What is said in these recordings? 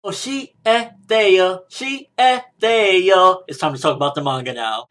教えてよ。It's time to talk about the manga now.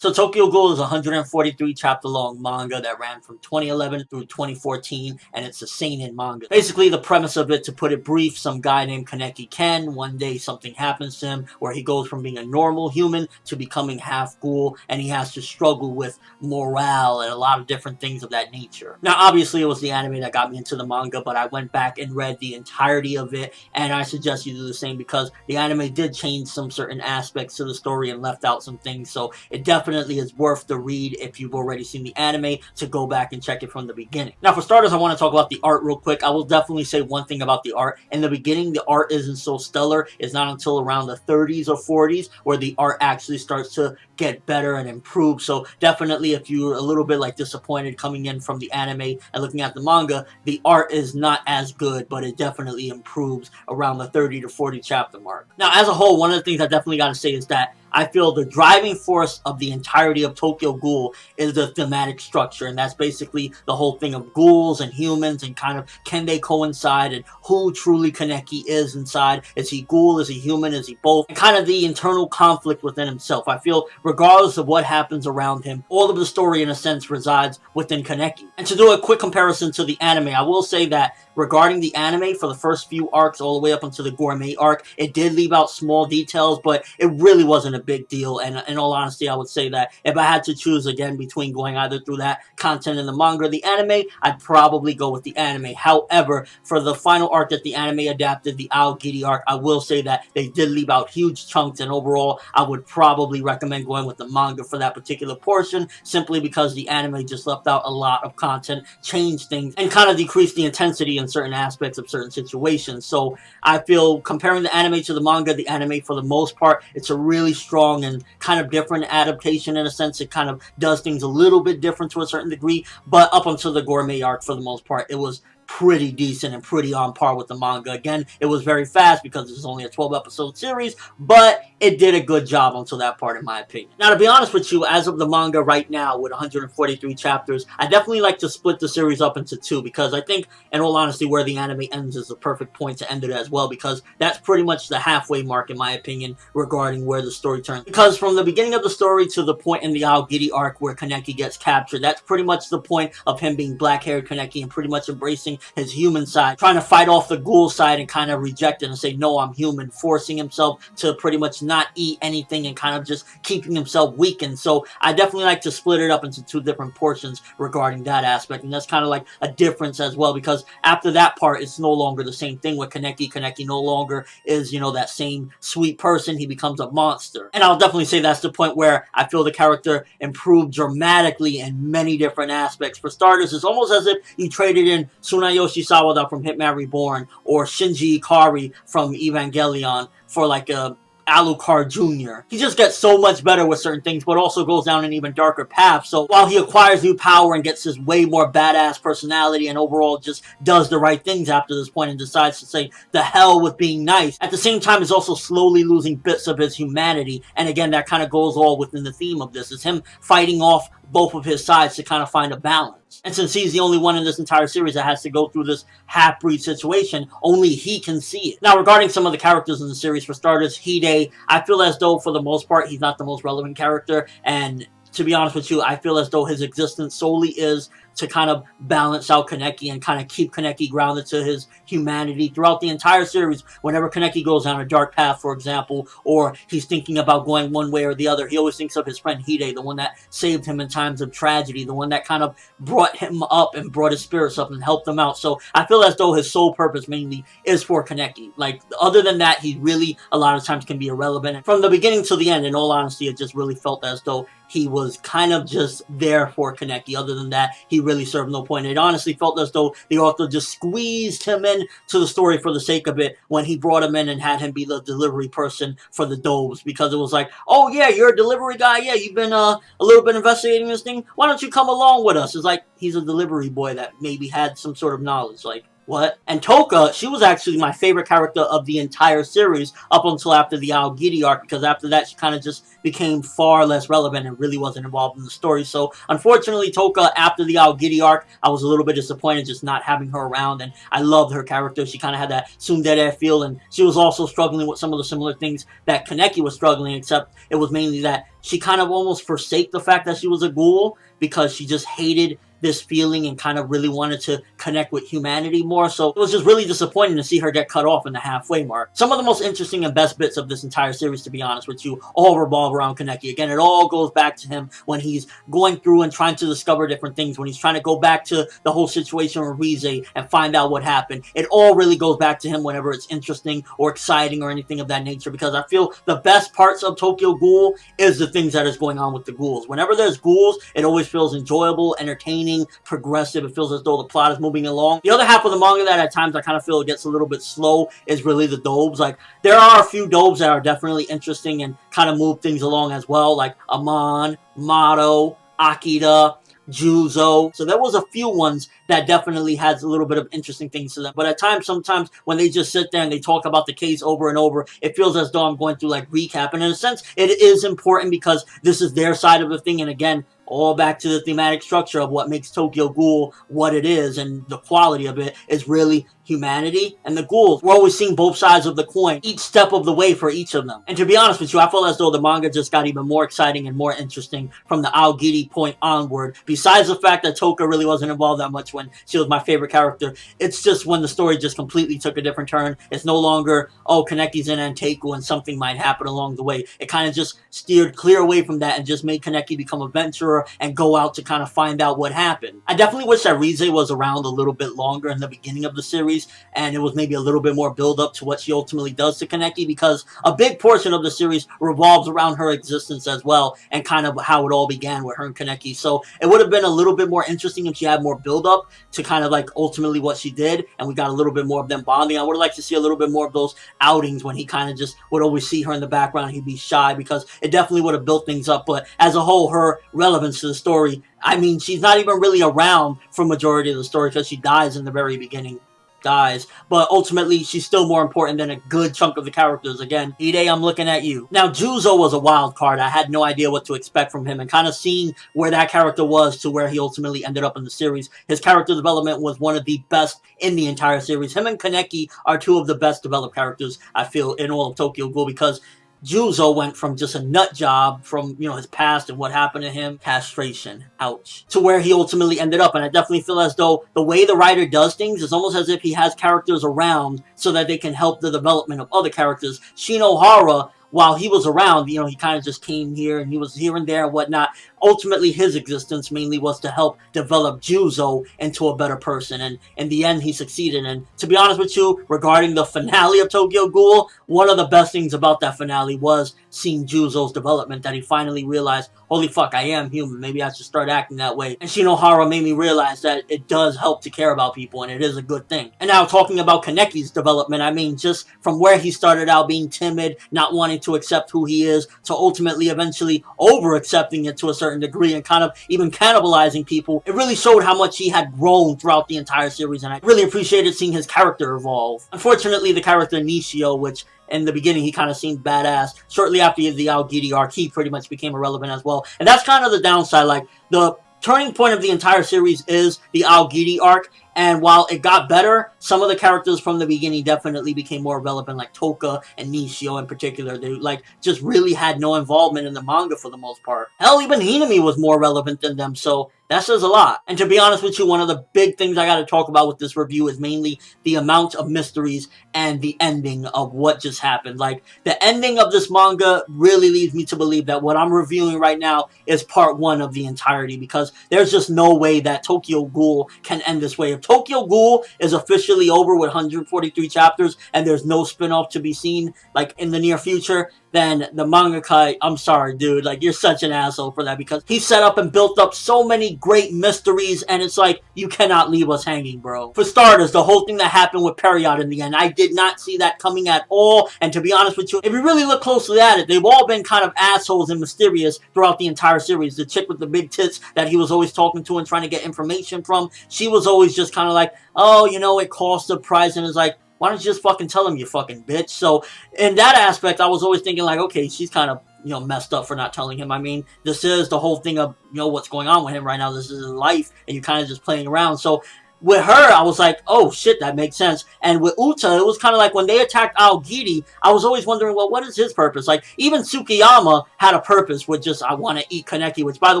So Tokyo Ghoul is a 143 chapter long manga that ran from 2011 through 2014, and it's a seinen manga. Basically, the premise of it, to put it brief, some guy named Kaneki Ken, one day something happens to him where he goes from being a normal human to becoming half ghoul, and he has to struggle with morale and a lot of different things of that nature. Now, obviously, it was the anime that got me into the manga, but I went back and read the entirety of it, and I suggest you do the same because the anime did change some certain aspects to the story and left out some things, so it definitely is worth the read if you've already seen the anime to go back and check it from the beginning. Now, for starters, I want to talk about the art real quick. I will definitely say one thing about the art. In the beginning, the art isn't so stellar. It's not until around the 30s or 40s where the art actually starts to get better and improve. So definitely, if you're a little bit like disappointed coming in from the anime and looking at the manga, the art is not as good, but it definitely improves around the 30 to 40 chapter mark. Now, as a whole, one of the things I definitely got to say is that I feel the driving force of the entirety of Tokyo Ghoul is the thematic structure, and that's basically the whole thing of ghouls and humans and kind of can they coincide and who truly Kaneki is inside. Is he ghoul? Is he human? Is he both? And kind of the internal conflict within himself. I feel regardless of what happens around him, all of the story in a sense resides within Kaneki. And to do a quick comparison to the anime, I will say that regarding the anime, for the first few arcs all the way up until the gourmet arc, it did leave out small details, but it really wasn't a big deal. And in all honesty, I would say that if I had to choose again between going either through that content in the manga or the anime, I'd probably go with the anime. However, for the final arc that the anime adapted, the Aogiri arc, I will say that they did leave out huge chunks, and overall, I would probably recommend going with the manga for that particular portion, simply because the anime just left out a lot of content, changed things, and kind of decreased the intensity in certain aspects of certain situations. So I feel comparing the anime to the anime for the most part, it's a really strong and kind of different adaptation in a sense. It kind of does things a little bit different to a certain degree, but up until the gourmet arc, for the most part, it was pretty decent and pretty on par with the manga. Again, it was very fast because it's only a 12-episode series, but it did a good job until that part, in my opinion. Now, to be honest with you, as of the manga right now, with 143 chapters, I definitely like to split the series up into two, because I think, in all honesty, where the anime ends is the perfect point to end it as well, because that's pretty much the halfway mark, in my opinion, regarding where the story turns. Because from the beginning of the story to the point in the Aogiri arc where Kaneki gets captured, that's pretty much the point of him being black-haired Kaneki and pretty much embracing his human side, trying to fight off the ghoul side and kind of reject it and say, no, I'm human, forcing himself to pretty much not eat anything and kind of just keeping himself weakened. So I definitely like to split it up into two different portions regarding that aspect, and that's kind of like a difference as well, because after that part, it's no longer the same thing with Kaneki. Kaneki no longer is, that same sweet person. He becomes a monster. And I'll definitely say that's the point where I feel the character improved dramatically in many different aspects. For starters, it's almost as if you traded in Tsunayoshi Sawada from Hitman Reborn or Shinji Ikari from Evangelion for like a Alucard Jr. He just gets so much better with certain things, but also goes down an even darker path. So while he acquires new power and gets his way more badass personality and overall just does the right things after this point and decides to say the hell with being nice, at the same time is also slowly losing bits of his humanity. And again, that kind of goes all within the theme of this. It's him fighting off both of his sides to kind of find a balance. And since he's the only one in this entire series that has to go through this half-breed situation, only he can see it. Now, regarding some of the characters in the series, for starters, Hide, I feel as though for the most part, he's not the most relevant character, and to be honest with you, I feel as though his existence solely is to kind of balance out Kaneki and kind of keep Kaneki grounded to his humanity throughout the entire series. Whenever Kaneki goes down a dark path, for example, or he's thinking about going one way or the other, he always thinks of his friend Hide, the one that saved him in times of tragedy, the one that kind of brought him up and brought his spirits up and helped him out. So I feel as though his sole purpose mainly is for Kaneki. Like, other than that, he really, a lot of times, can be irrelevant. And from the beginning to the end, in all honesty, it just really felt as though he was kind of just there for Kaneki. Other than that, he really served no point. It honestly felt as though the author just squeezed him in to the story for the sake of it when he brought him in and had him be the delivery person for the Dobes, because it was like, oh yeah, you're a delivery guy, yeah, you've been a little bit investigating this thing, why don't you come along with us? It's like, he's a delivery boy that maybe had some sort of knowledge. Like, what? And Toka, she was actually my favorite character of the entire series up until after the Aogiri arc, because after that she kind of just became far less relevant and really wasn't involved in the story. So unfortunately, Toka, after the Aogiri arc, I was a little bit disappointed just not having her around, and I loved her character. She kind of had that tsundere feel, and she was also struggling with some of the similar things that Kaneki was struggling, except it was mainly that she kind of almost forsake the fact that she was a ghoul because she just hated this feeling and kind of really wanted to connect with humanity more. So it was just really disappointing to see her get cut off in the halfway mark. Some of the most interesting and best bits of this entire series, to be honest with you, all revolve around Kaneki. Again, it all goes back to him when he's going through and trying to discover different things, when he's trying to go back to the whole situation with Rize and find out what happened. It all really goes back to him whenever it's interesting or exciting or anything of that nature, because I feel the best parts of Tokyo Ghoul is the things that is going on with the ghouls. Whenever there's ghouls, it always feels enjoyable, entertaining, progressive. It feels as though the plot is moving along. The other half of the manga that at times I kind of feel it gets a little bit slow is really the dobes. Like, there are a few dobes that are definitely interesting and kind of move things along as well, like Amon, Mato, Akira, Juzo. So there was a few ones that definitely has a little bit of interesting things to them. But at times, sometimes when they just sit there and they talk about the case over and over, it feels as though I'm going through like recap. And in a sense, it is important because this is their side of the thing. And again, all back to the thematic structure of what makes Tokyo Ghoul what it is, and the quality of it is really humanity and the ghouls. We're always seeing both sides of the coin, each step of the way for each of them. And to be honest with you, I feel as though the manga just got even more exciting and more interesting from the Aogiri point onward. Besides the fact that Toka really wasn't involved that much when she was my favorite character, it's just when the story just completely took a different turn. It's no longer, oh, Kaneki's in Anteku and something might happen along the way. It kind of just steered clear away from that and just made Kaneki become a venturer and go out to kind of find out what happened. I definitely wish that Rize was around a little bit longer in the beginning of the series, and it was maybe a little bit more build up to what she ultimately does to Kaneki, because a big portion of the series revolves around her existence as well, and kind of how it all began with her and Kaneki. So it would have been a little bit more interesting if she had more build up to kind of like ultimately what she did, and we got a little bit more of them bonding. I would have liked to see a little bit more of those outings when he kind of just would always see her in the background. He'd be shy, because it definitely would have built things up. But as a whole, her relevance to the story, I mean, she's not even really around for majority of the story because she dies in the very beginning. But ultimately she's still more important than a good chunk of the characters. Again, Ide, I'm looking at you. Now, Juzo was a wild card. I had no idea what to expect from him, and kind of seeing where that character was to where he ultimately ended up in the series. His character development was one of the best in the entire series. Him and Kaneki are two of the best developed characters, I feel, in all of Tokyo Ghoul, because Juzo went from just a nut job from, you know, his past and what happened to him, castration, ouch, to where he ultimately ended up. And I definitely feel as though the way the writer does things is almost as if he has characters around so that they can help the development of other characters. Shinohara, while he was around, you know, he kind of just came here and he was here and there and whatnot. Ultimately, his existence mainly was to help develop Juzo into a better person, and in the end, he succeeded. And to be honest with you, regarding the finale of Tokyo Ghoul, one of the best things about that finale was seeing Juzo's development, that he finally realized, holy fuck, I am human, maybe I should start acting that way. And Shinohara made me realize that it does help to care about people, and it is a good thing. And now, talking about Kaneki's development, I mean, just from where he started out being timid, not wanting to accept who he is, to ultimately eventually over-accepting it to a certain degree and kind of even cannibalizing people, it really showed how much he had grown throughout the entire series, and I really appreciated seeing his character evolve. Unfortunately, the character Nishio, which in the beginning he kind of seemed badass, shortly after the Aogiri arc, he pretty much became irrelevant as well. And that's kind of the downside. Like, the turning point of the entire series is the Aogiri arc, and while it got better, some of the characters from the beginning definitely became more relevant, like Toka and Nishio in particular. They like just really had no involvement in the manga for the most part. Hell, even Hinami was more relevant than them, so that says a lot. And to be honest with you, one of the big things I got to talk about with this review is mainly the amount of mysteries and the ending of what just happened. Like, the ending of this manga really leads me to believe that what I'm reviewing right now is part one of the entirety, because there's just no way that Tokyo Ghoul can end this way. If Tokyo Ghoul is officially over with 143 chapters and there's no spin-off to be seen, like, in the near future, then the mangaka, I'm sorry, dude, like, you're such an asshole for that, because he set up and built up so many great mysteries, and it's like, you cannot leave us hanging, bro. For starters, the whole thing that happened with Period in the end, I did not see that coming at all, and to be honest with you, if you really look closely at it, they've all been kind of assholes and mysterious throughout the entire series. The chick with the big tits that he was always talking to and trying to get information from, she was always just just kind of like, oh, you know, it cost the price, and it's like, why don't you just fucking tell him, you fucking bitch? So in that aspect, I was always thinking like, okay, she's kind of, you know, messed up for not telling him. I mean, this is the whole thing of, you know, what's going on with him right now. This is his life, and you're kind of just playing around. So with her, I was like, oh shit, that makes sense. And with Uta, it was kind of like when they attacked Aogiri, I was always wondering, well, what is his purpose? Like, even Tsukiyama had a purpose with just, I want to eat Kaneki, which, by the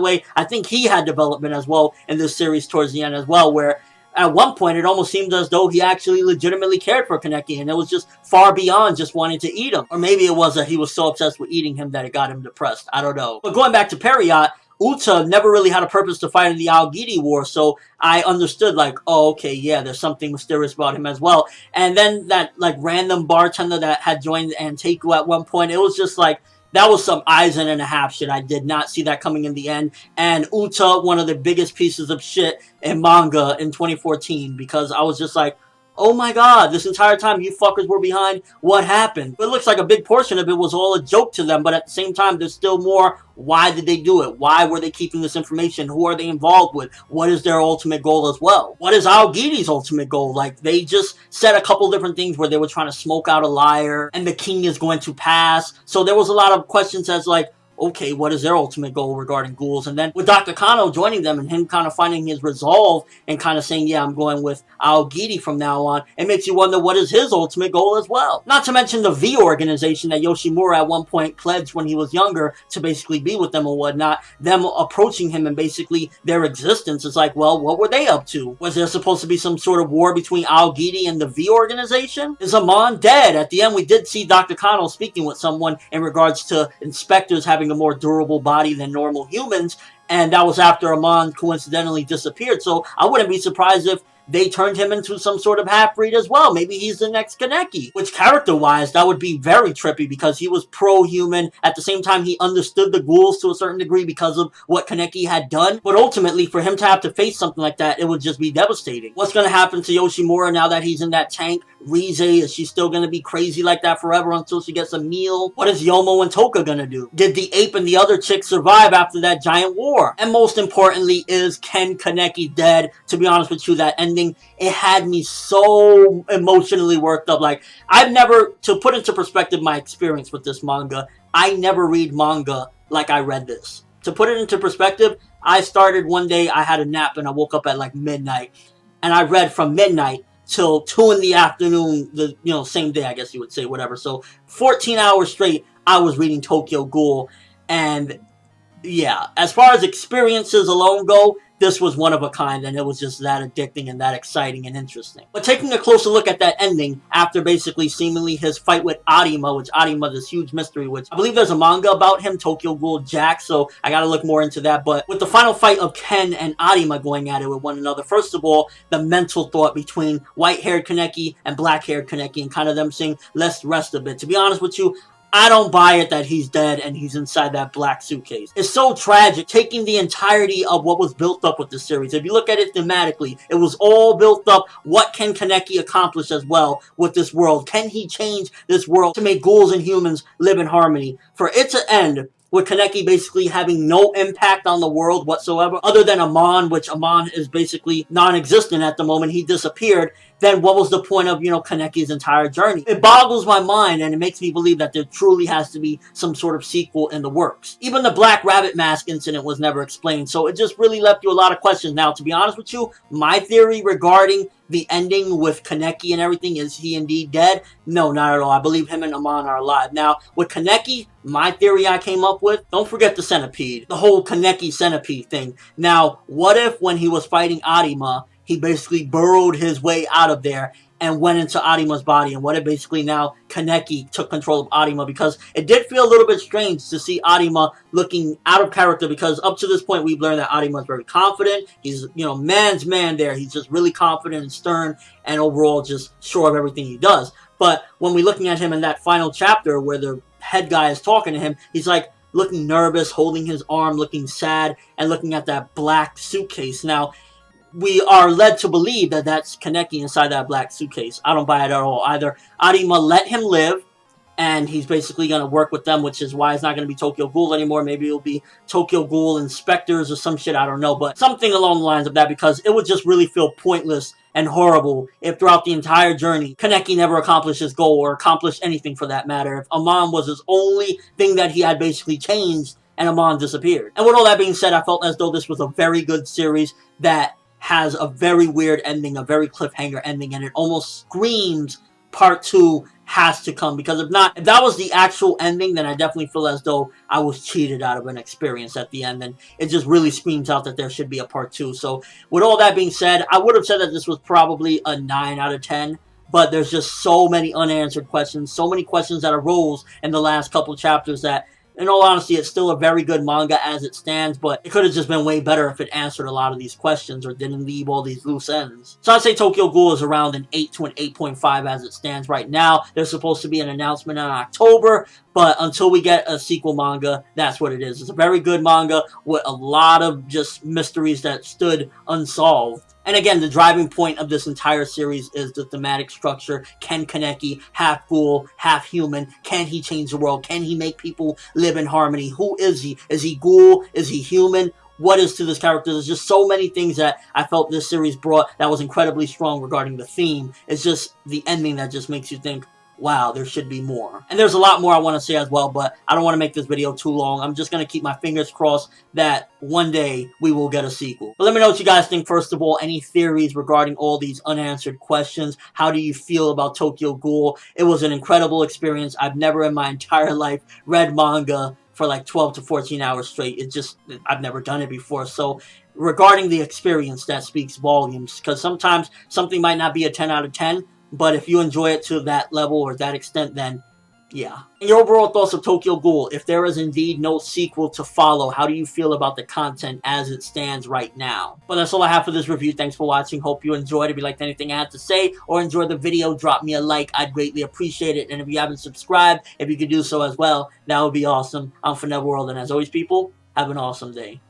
way, I think he had development as well in this series towards the end as well, where at one point, it almost seemed as though he actually legitimately cared for Kaneki, and it was just far beyond just wanting to eat him. Or maybe it was that he was so obsessed with eating him that it got him depressed. I don't know. But going back to Period, Uta never really had a purpose to fight in the Aogiri War, so I understood, like, oh, okay, yeah, there's something mysterious about him as well. And then that, like, random bartender that had joined Anteiku at one point, it was just like, that was some Eisen and a half shit. I did not see that coming in the end. And Uta, one of the biggest pieces of shit in manga in 2014, because I was just like, oh my god, this entire time you fuckers were behind. What happened? It looks like a big portion of it was all a joke to them, but at the same time, there's still more. Why did they do it? Why were they keeping this information? Who are they involved with? What is their ultimate goal as well? What is Aogiri's ultimate goal? Like, they just said a couple different things where they were trying to smoke out a liar, and the king is going to pass. So there was a lot of questions as like, okay, what is their ultimate goal regarding ghouls? And then with Dr. Kano joining them and him kind of finding his resolve and kind of saying, yeah, I'm going with Aogiri from now on, it makes you wonder what is his ultimate goal as well. Not to mention the V organization that Yoshimura at one point pledged when he was younger to basically be with them or whatnot. Them approaching him and basically their existence is like, well, what were they up to? Was there supposed to be some sort of war between Aogiri and the V organization? Is Amon dead? At the end, we did see Dr. Kano speaking with someone in regards to inspectors having a more durable body than normal humans, and that was after Amon coincidentally disappeared, so I wouldn't be surprised if they turned him into some sort of half-breed as well. Maybe he's the next Kaneki. Which, character-wise, that would be very trippy because he was pro-human. At the same time, he understood the ghouls to a certain degree because of what Kaneki had done. But ultimately, for him to have to face something like that, it would just be devastating. What's going to happen to Yoshimura now that he's in that tank? Rize, is she still going to be crazy like that forever until she gets a meal? What is Yomo and Toka going to do? Did the ape and the other chick survive after that giant war? And most importantly, is Ken Kaneki dead? To be honest with you, that ending, it had me so emotionally worked up. Like, I've never, to put into perspective my experience with this manga, I never read manga like I read this. To put it into perspective, I started one day, I had a nap and I woke up at like midnight, and I read from midnight till 2 in the afternoon, the, you know, same day, I guess you would say, whatever. So 14 hours straight, I was reading Tokyo Ghoul, and yeah, as far as experiences alone go, this was one of a kind, and it was just that addicting and that exciting and interesting. But taking a closer look at that ending, after basically seemingly his fight with Arima, which Arima, this huge mystery, which I believe there's a manga about him, Tokyo Ghoul Jack, so I gotta look more into that. But with the final fight of Ken and Arima going at it with one another, first of all, the mental thought between white-haired Kaneki and black-haired Kaneki, and kind of them saying, let's rest a bit. To be honest with you, I don't buy it that he's dead and he's inside that black suitcase. It's so tragic, taking the entirety of what was built up with this series. If you look at it thematically, it was all built up. What can Kaneki accomplish as well with this world? Can he change this world to make ghouls and humans live in harmony? For it to end with Kaneki basically having no impact on the world whatsoever, other than Amon, which Amon is basically non-existent at the moment, he disappeared, then what was the point of, you know, Kaneki's entire journey? It boggles my mind, and it makes me believe that there truly has to be some sort of sequel in the works. Even the Black Rabbit Mask incident was never explained, so it just really left you a lot of questions. Now, to be honest with you, my theory regarding the ending with Kaneki and everything, is he indeed dead? No, not at all. I believe him and Amon are alive. Now, with Kaneki, my theory I came up with, don't forget the centipede. The whole Kaneki centipede thing. Now, what if when he was fighting Arima, he basically burrowed his way out of there and went into Arima's body, and what if basically now Kaneki took control of Arima? Because it did feel a little bit strange to see Arima looking out of character, because up to this point we've learned that Arima is very confident. He's, you know, man's man there. He's just really confident and stern and overall just sure of everything he does. But when we're looking at him in that final chapter where the head guy is talking to him, he's like looking nervous, holding his arm, looking sad, and looking at that black suitcase. Now, we are led to believe that that's Kaneki inside that black suitcase. I don't buy it at all. Either Arima let him live, and he's basically going to work with them, which is why it's not going to be Tokyo Ghoul anymore. Maybe it'll be Tokyo Ghoul Inspectors or some shit, I don't know, but something along the lines of that, because it would just really feel pointless and horrible if throughout the entire journey, Kaneki never accomplished his goal, or accomplished anything for that matter. If Amon was his only thing that he had basically changed, and Amon disappeared. And with all that being said, I felt as though this was a very good series that has a very weird ending, a very cliffhanger ending, and it almost screams part 2 has to come, because if that was the actual ending, then I definitely feel as though I was cheated out of an experience at the end, and it just really screams out that there should be a part 2. So with all that being said, I would have said that this was probably a 9 out of 10, but there's just so many unanswered questions, so many questions that arose in the last couple chapters that, in all honesty, it's still a very good manga as it stands, but it could have just been way better if it answered a lot of these questions or didn't leave all these loose ends. So I'd say Tokyo Ghoul is around an 8 to an 8.5 as it stands right now. There's supposed to be an announcement in October, but until we get a sequel manga, that's what it is. It's a very good manga with a lot of just mysteries that stood unsolved. And again, the driving point of this entire series is the thematic structure. Can Kaneki, half ghoul, half human, can he change the world? Can he make people live in harmony? Who is he? Is he ghoul? Is he human? What is to this character? There's just so many things that I felt this series brought that was incredibly strong regarding the theme. It's just the ending that just makes you think, wow, there should be more. And there's a lot more I want to say as well, but I don't want to make this video too long. I'm just going to keep my fingers crossed that one day we will get a sequel. But let me know what you guys think. First of all, any theories regarding all these unanswered questions? How do you feel about Tokyo Ghoul? It was an incredible experience. I've never in my entire life read manga for like 12 to 14 hours straight. I've never done it before. So regarding the experience, that speaks volumes, because sometimes something might not be a 10 out of 10, but if you enjoy it to that level or that extent, then yeah. And your overall thoughts of Tokyo Ghoul, if there is indeed no sequel to follow, how do you feel about the content as it stands right now? But that's all I have for this review. Thanks for watching. Hope you enjoyed. If you liked anything I had to say or enjoyed the video, drop me a like. I'd greatly appreciate it. And if you haven't subscribed, if you could do so as well, that would be awesome. I'm ForneverWorld, and as always, people, have an awesome day.